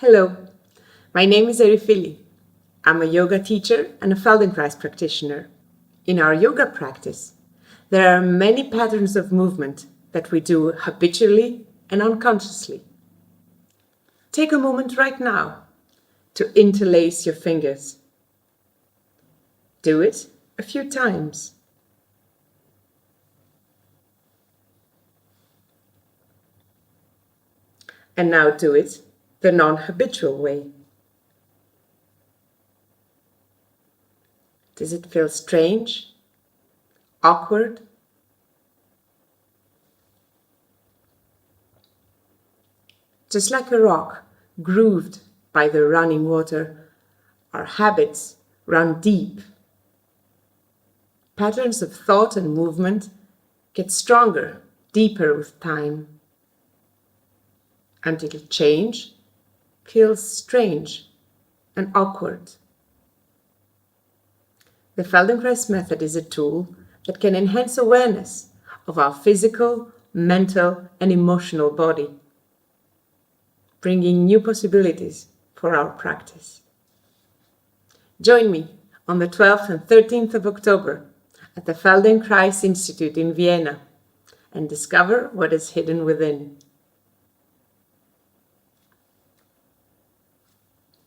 Hello, my name is Erifily. I'm a yoga teacher and a Feldenkrais practitioner. In our yoga practice, there are many patterns of movement that we do habitually and unconsciously. Take a moment right now to interlace your fingers. Do it a few times. And now do it the non-habitual way. Does it feel strange? Awkward? Just like a rock grooved by the running water, our habits run deep. Patterns of thought and movement get stronger, deeper with time, until change feels strange and awkward. The Feldenkrais Method is a tool that can enhance awareness of our physical, mental, and emotional body, bringing new possibilities for our practice. Join me on the 12th and 13th of October at the Feldenkrais Institute in Vienna and discover what is hidden within.